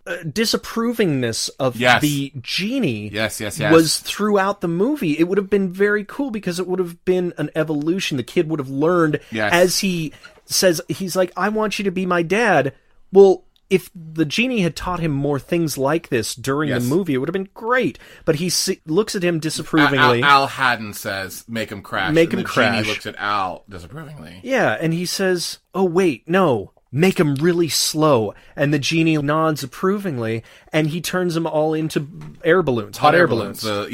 disapprovingness of the genie was throughout the movie, it would have been very cool, because it would have been an evolution. The kid would have learned as he says, he's like, I want you to be my dad. Well, if the genie had taught him more things like this during the movie, it would have been great. But he looks at him disapprovingly. Al Haddin says, make him crash. The genie looks at Al disapprovingly. Yeah, and he says, oh, wait, no. Make him really slow. And the genie nods approvingly, and he turns them all into air balloons, hot air balloons. So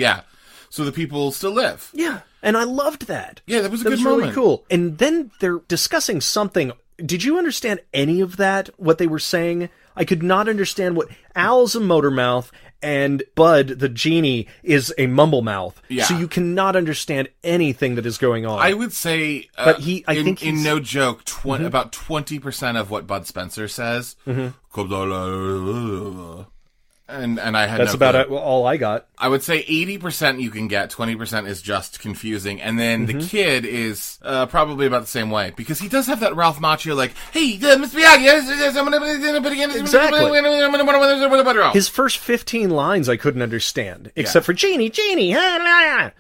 the people still live. Yeah, and I loved that. Yeah, that was a good moment. Really cool. And then they're discussing something. Did you understand any of that, what they were saying? I could not understand what... Al's a motor mouth, and Bud, the genie, is a mumble mouth. Yeah. So you cannot understand anything that is going on. I would say... but I think in no joke, about 20% of what Bud Spencer says... And I had that's about all I got. I would say 80% you can get, 20% is just confusing, and then the kid is probably about the same way, because he does have that Ralph Macchio like, hey, Mr. Miyagi, exactly. His first 15 lines I couldn't understand, except for Genie. Yeah.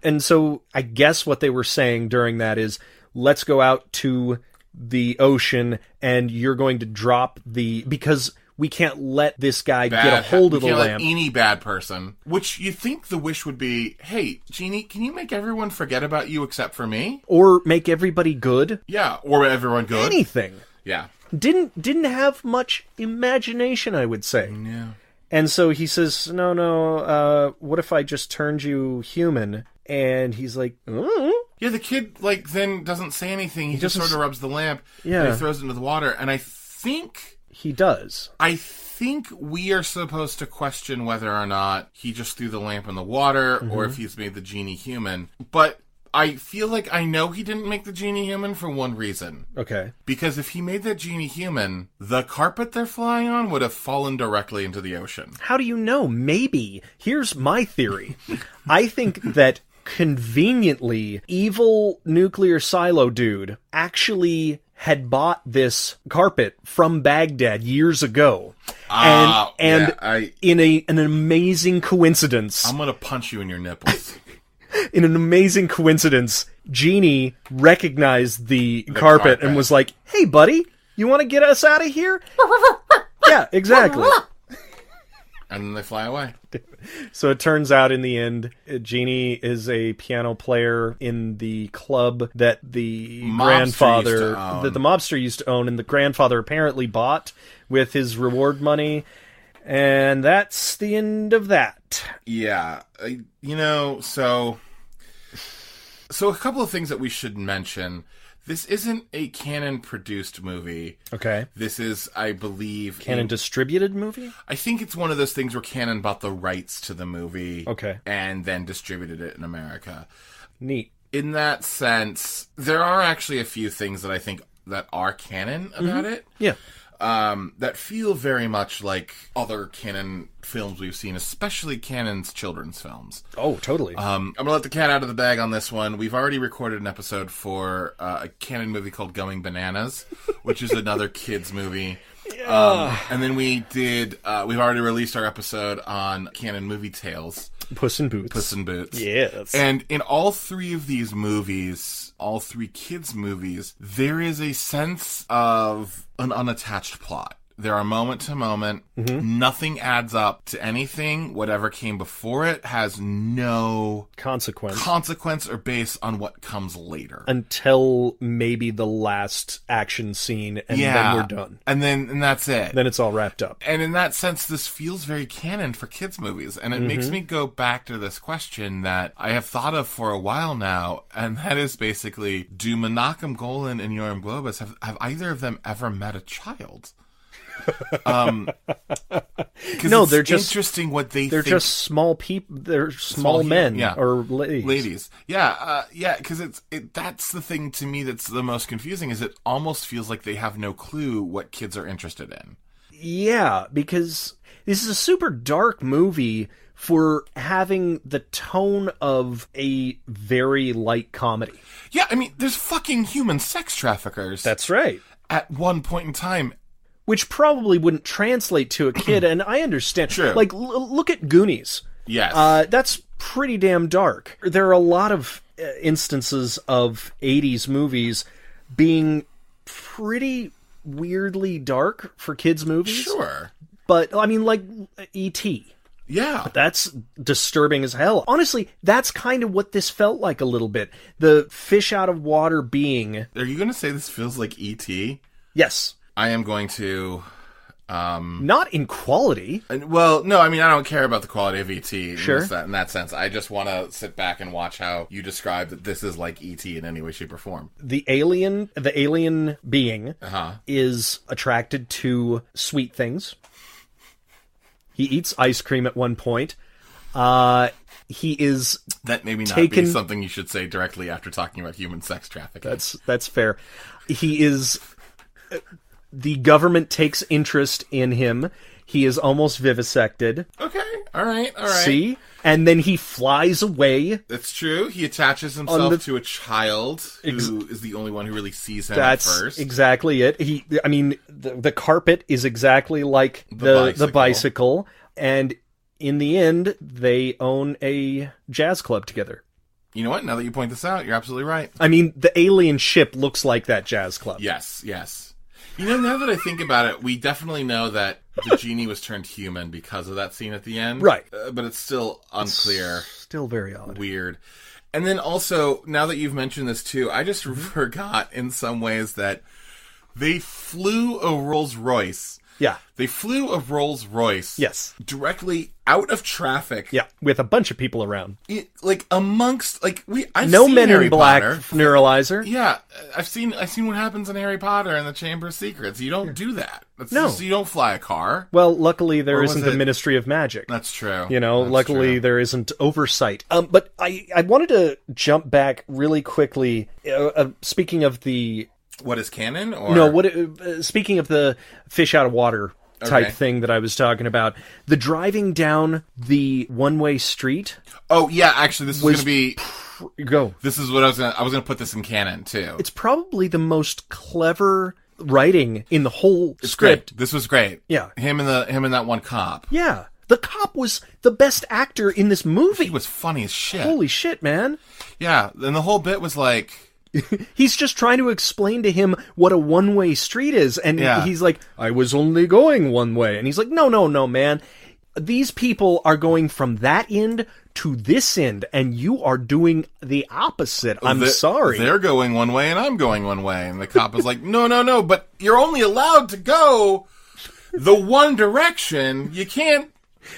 And so I guess what they were saying during that is, let's go out to the ocean, and you're going to drop because we can't let this guy get a hold of the lamp. We can't let any bad person. Which you think the wish would be, hey, Genie, can you make everyone forget about you except for me? Or make everybody good? Yeah, or everyone good. Anything. Yeah. Didn't have much imagination, I would say. Yeah. And so he says, no, what if I just turned you human? And he's like, Yeah, the kid, then doesn't say anything. He just sort of rubs the lamp. Yeah. And he throws it into the water. And I think... He does. I think we are supposed to question whether or not he just threw the lamp in the water or if he's made the genie human. But I feel like I know he didn't make the genie human for one reason. Okay. Because if he made that genie human, the carpet they're flying on would have fallen directly into the ocean. How do you know? Maybe. Here's my theory. I think that conveniently, evil nuclear silo dude actually had bought this carpet from Baghdad years ago. In an amazing coincidence... I'm gonna punch you in your nipples. In an amazing coincidence, Genie recognized the carpet and was like, "Hey, buddy, you want to get us out of here?" Yeah, exactly. And then they fly away. So it turns out in the end, Genie is a piano player in the club that the mobster used to own, and the grandfather apparently bought with his reward money. And that's the end of that. Yeah. So a couple of things that we should mention. This isn't a Cannon-produced movie. Okay. This is, I believe... Cannon-distributed movie? I think it's one of those things where Cannon bought the rights to the movie. Okay. And then distributed it in America. Neat. In that sense, there are actually a few things that I think that are canon about it. Yeah. That feel very much like other Cannon films we've seen, especially Cannon's children's films. Oh, totally. I'm going to let the cat out of the bag on this one. We've already recorded an episode for a Cannon movie called Going Bananas, which is another kids movie. Yeah. And then we've already released our episode on Cannon movie tales. Puss in Boots. Puss in Boots. Yes. And in all three of these movies, all three kids' movies, there is a sense of an unattached plot. There are moment to moment. Mm-hmm. Nothing adds up to anything. Whatever came before it has no consequence or base on what comes later. Until maybe the last action scene, and then we're done. And that's it. Then it's all wrapped up. And in that sense, this feels very canon for kids' movies. And it makes me go back to this question that I have thought of for a while now, and that is basically, do Menachem Golan and Yoram Globus, have either of them ever met a child? No, they're just interesting what they they're think. Just small people. They're small men or ladies. Because that's the thing to me that's the most confusing, is it almost feels like they have no clue what kids are interested in. Yeah, because this is a super dark movie for having the tone of a very light comedy. Yeah, I mean, there's fucking human sex traffickers. That's right. At one point in time. Which probably wouldn't translate to a kid, and I understand. Sure. Like, look at Goonies. Yes. That's pretty damn dark. There are a lot of instances of 80s movies being pretty weirdly dark for kids' movies. Sure. But, I mean, like E.T. Yeah. That's disturbing as hell. Honestly, that's kind of what this felt like a little bit. The fish out of water being... Are you going to say this feels like E.T.? Yes. I am going to... Not in quality. Well, no, I mean, I don't care about the quality of E.T. Sure. In that sense. I just want to sit back and watch how you describe that this is like E.T. in any way, shape, or form. The alien being is attracted to sweet things. He eats ice cream at one point. He is... That maybe not be something you should say directly after talking about human sex trafficking. That's fair. He is... The government takes interest in him. He is almost vivisected. Okay, all right. See? And then he flies away. That's true. He attaches himself to a child who is the only one who really sees him at first. That's exactly it. The carpet is exactly like the bicycle. And in the end, they own a jazz club together. You know what? Now that you point this out, you're absolutely right. I mean, the alien ship looks like that jazz club. Yes. You know, now that I think about it, we definitely know that the genie was turned human because of that scene at the end. Right. But it's still unclear. Still very odd. Weird. And then also, now that you've mentioned this too, I just forgot in some ways that they flew a Rolls Royce. Yeah. They flew a Rolls Royce. Yes. Directly out of traffic. Yeah, with a bunch of people around. I've no seen Men Harry in Black Potter. neuralizer. Yeah, I've seen what happens in Harry Potter and the Chamber of Secrets. You don't do that. You don't fly a car. Well, luckily there isn't the Ministry of Magic. That's true. Luckily there isn't oversight. But I wanted to jump back really quickly. Speaking of the... What is canon? Or... No, speaking of the fish out of water type thing that I was talking about, the driving down the one-way street... Oh, yeah, actually, this was going to be... Go. This is what I was gonna put this in canon too. It's probably the most clever writing in the whole script. Great. This was great. Yeah. Him and that one cop. Yeah. The cop was the best actor in this movie. He was funny as shit. Holy shit, man. Yeah, and the whole bit was like... He's just trying to explain to him what a one-way street is, and he's like, I was only going one way. And he's like, no, man. These people are going from that end to this end, and you are doing the opposite. I'm sorry. They're going one way, and I'm going one way. And the cop is like, no, but you're only allowed to go the one direction. You can't...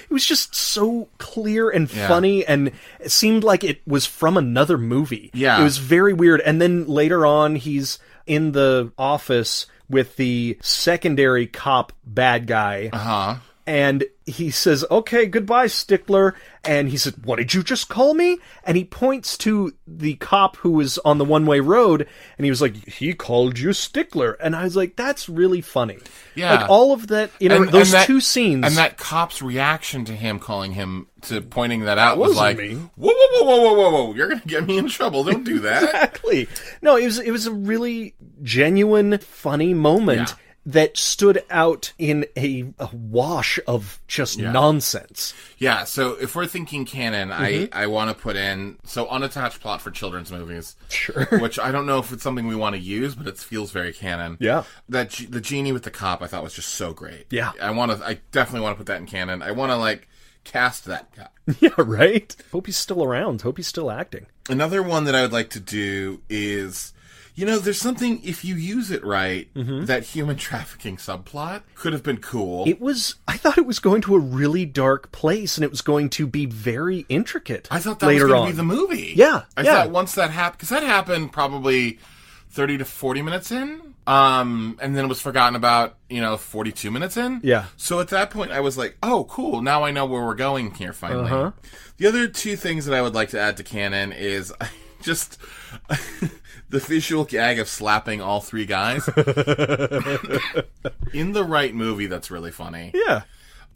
It was just so clear and funny, and it seemed like it was from another movie. Yeah. It was very weird. And then later on, he's in the office with the secondary cop bad guy. Uh-huh. And he says, okay, goodbye, Stickler. And he said, what did you just call me? And he points to the cop who was on the one-way road, and he was like, he called you Stickler. And I was like, that's really funny. Yeah. Like, all of that, those two scenes. And that cop's reaction to him pointing that out was like, me. Whoa, you're going to get me in trouble. Don't do that. Exactly. No, it was a really genuine, funny moment. Yeah. That stood out in a wash of just nonsense. Yeah, so if we're thinking canon, I want to put in, unattached plot for children's movies. Sure. Which I don't know if it's something we want to use, but it feels very canon. Yeah. The Genie with the cop I thought was just so great. Yeah. I definitely want to put that in canon. I want to, cast that guy. Yeah, right? Hope he's still around. Hope he's still acting. Another one that I would like to do is... there's something, if you use it right, that human trafficking subplot could have been cool. I thought it was going to a really dark place, and it was going to be very intricate. I thought that was going to be the movie. Yeah. I thought once that happened, because that happened probably 30 to 40 minutes in, and then it was forgotten about, 42 minutes in. Yeah. So at that point, I was like, oh, cool, now I know where we're going here, finally. Uh-huh. The other two things that I would like to add to canon is just... the visual gag of slapping all three guys. In the right movie, that's really funny. Yeah.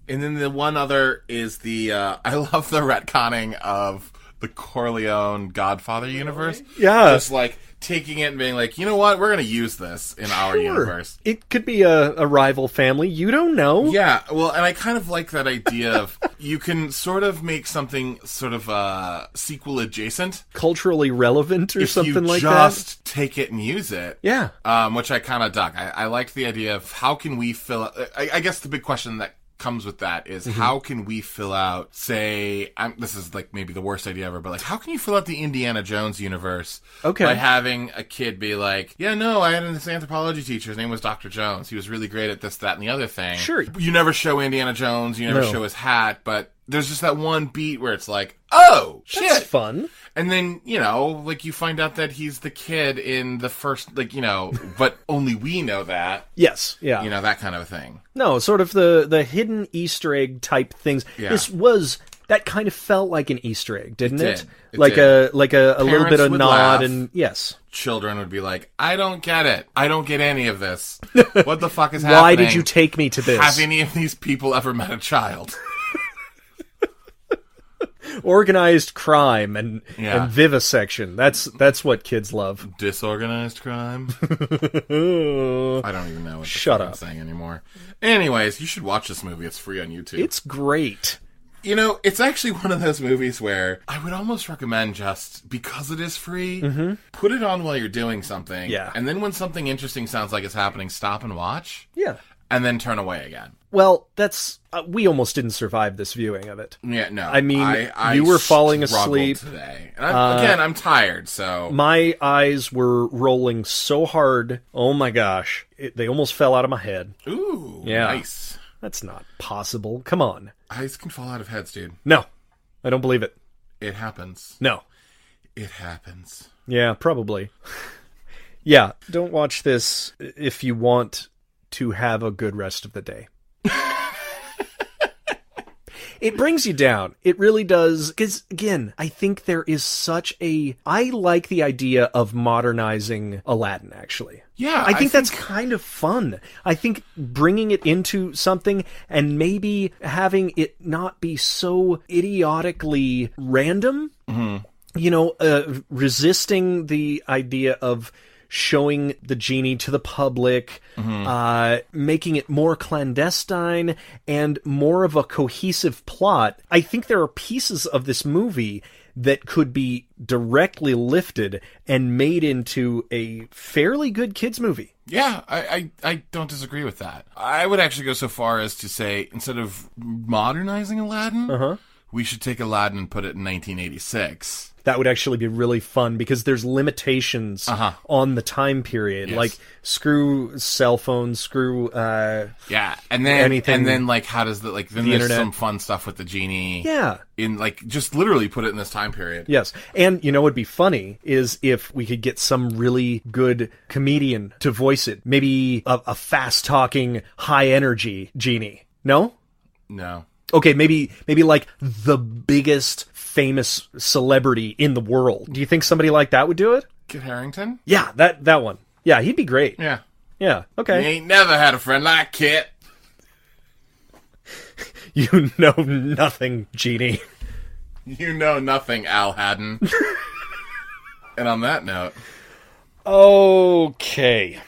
And then the one other is I love the retconning of the Corleone Godfather universe. Yeah. Just taking it and being like, you know what, we're going to use this in our universe. It could be a rival family. You don't know. Yeah, well, and I kind of like that idea of you can sort of make something sort of sequel adjacent. Culturally relevant or something like that. If you just take it and use it. Yeah. Which I kind of dug. I liked the idea of how can we fill... I guess the big question that comes with that is how can we fill out, say, this is maybe the worst idea ever, but how can you fill out the Indiana Jones universe by having a kid be like, yeah, no, I had this anthropology teacher, his name was Dr. Jones, he was really great at this, that, and the other thing. Sure. You never show Indiana Jones, you never show his hat, but there's just that one beat where it's like, oh, shit. That's fun. And then, you find out that he's the kid in the first, but only we know that. Yes, yeah. That kind of a thing. No, sort of the hidden Easter egg type things. Yeah. That kind of felt like an Easter egg, didn't it? It like did. a little bit of nod laugh. and yes. Children would be like, I don't get it. I don't get any of this. What the fuck is happening? Why did you take me to this? Have any of these people ever met a child? Organized crime and vivisection. That's what kids love. Disorganized crime? I don't even know what I'm saying anymore. Anyways, you should watch this movie. It's free on YouTube. It's great. It's actually one of those movies where I would almost recommend just, because it is free, put it on while you're doing something. Yeah. And then when something interesting sounds like it's happening, stop and watch. Yeah. And then turn away again. Well, that's... we almost didn't survive this viewing of it. Yeah, no. I mean, you were falling asleep. Today. And I'm tired, so... My eyes were rolling so hard. Oh my gosh. They almost fell out of my head. Ooh, yeah. Nice. That's not possible. Come on. Eyes can fall out of heads, dude. No. I don't believe it. It happens. No. It happens. Yeah, probably. Yeah, don't watch this if you want to have a good rest of the day. It brings you down. It really does. Because, again, I think there is I like the idea of modernizing Aladdin, actually. Yeah. I think that's kind of fun. I think bringing it into something and maybe having it not be so idiotically random. Mm-hmm. resisting the idea of showing the genie to the public, making it more clandestine and more of a cohesive plot. I think there are pieces of this movie that could be directly lifted and made into a fairly good kids movie. Yeah, I don't disagree with that. I would actually go so far as to say, instead of modernizing Aladdin, we should take Aladdin and put it in 1986. That would actually be really fun because there's limitations on the time period. Yes. Like, screw cell phones, screw yeah, and then anything. And then like, how does then there's internet. some fun stuff with the genie. Yeah. In like, just literally put it in this time period. Yes. And you know what'd be funny is if we could get some really good comedian to voice it. Maybe a fast-talking, high-energy genie. No? No. Okay, maybe like the biggest famous celebrity in the world. Do you think somebody like that would do it? Kit Harington? Yeah, that one. Yeah, he'd be great. Yeah. Yeah, okay. You ain't never had a friend like Kit. You know nothing, Genie. You know nothing, Al Haddin. And on that note... Okay.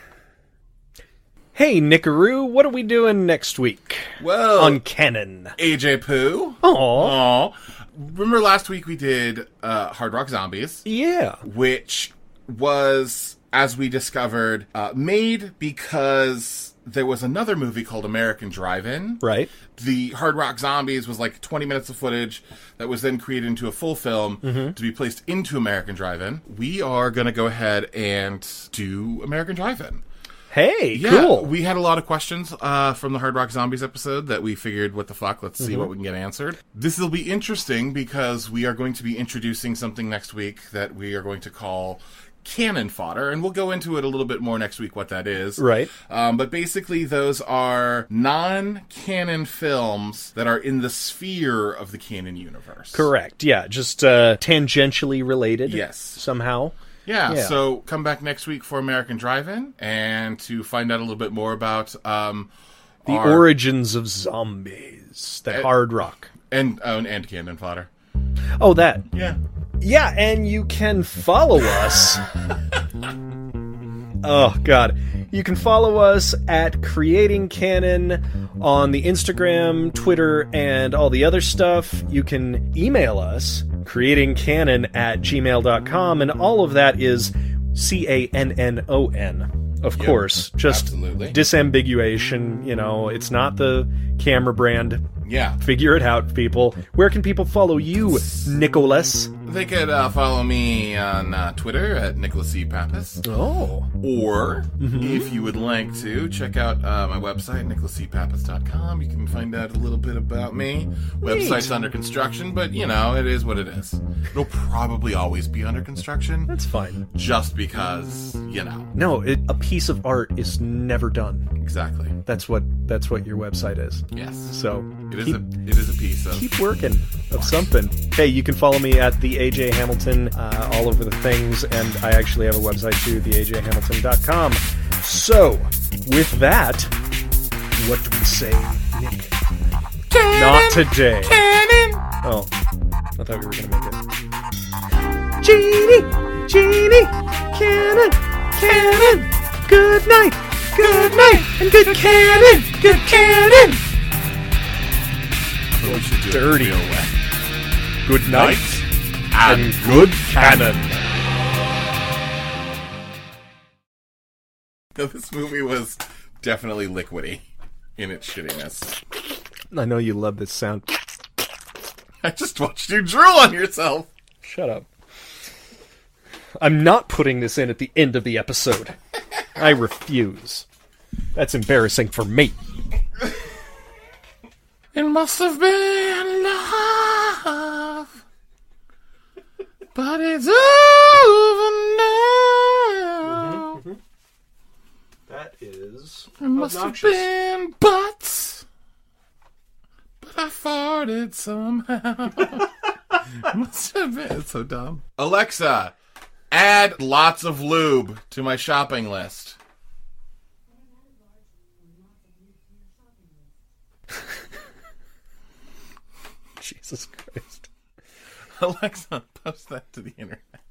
Hey, Nickaroo, what are we doing next week? Well... On Canon. AJ Poo. Aww. Remember last week we did Hard Rock Zombies? Yeah. Which was, as we discovered, made because there was another movie called American Drive-In. Right. The Hard Rock Zombies was like 20 minutes of footage that was then created into a full film to be placed into American Drive-In. We are going to go ahead and do American Drive-In. Hey, Yeah, cool. we had a lot of questions from the Hard Rock Zombies episode that we figured, what the fuck, let's see what we can get answered. This will be interesting because we are going to be introducing something next week that we are going to call cannon fodder, and we'll go into it a little bit more next week what that is. Right. But basically those are non-canon films that are in the sphere of the canon universe. Correct, yeah, just tangentially related. Yes. Somehow. Yeah, so come back next week for American Drive-In and to find out a little bit more about the origins of zombies, the Hard Rock. And cannon fodder. Oh, that. Yeah. Yeah, and you can follow us. Oh, God. You can follow us at Creating Canon on the Instagram, Twitter, and all the other stuff. You can email us, creatingcanon@gmail.com, and all of that is CANNON, of course. Just absolutely. Disambiguation, it's not the camera brand. Yeah. Figure it out, people. Where can people follow you, Nicholas? They could follow me on Twitter at Nicholas C. Pappas. Oh. Or, if you would like to, check out my website, nicholascpappas.com. You can find out a little bit about me. Website's under construction, but, it is what it is. It'll probably always be under construction. That's fine. Just because, No, a piece of art is never done. Exactly. That's what your website is. Yes. So it is a piece of... Keep working of something. Hey, you can follow me at the AJ Hamilton all over the things, and I actually have a website too, theajhamilton.com. So, with that, what do we say, Nick? Cannon, not today. Cannon. Oh, I thought we were gonna make it. Genie, cannon, cannon. Good night, and good cannon, good cannon. We should do Dirty. it real way. Good night and good cannon. This movie was definitely liquidy in its shittiness. I know you love this sound. I just watched you drool on yourself. Shut up. I'm not putting this in at the end of the episode. I refuse. That's embarrassing for me. It must have been love, but it's over now. That is It must have been butts, but I farted somehow. Must have been. It's so dumb. Alexa, add lots of lube to my shopping list. Jesus Christ. Alexa, post that to the internet.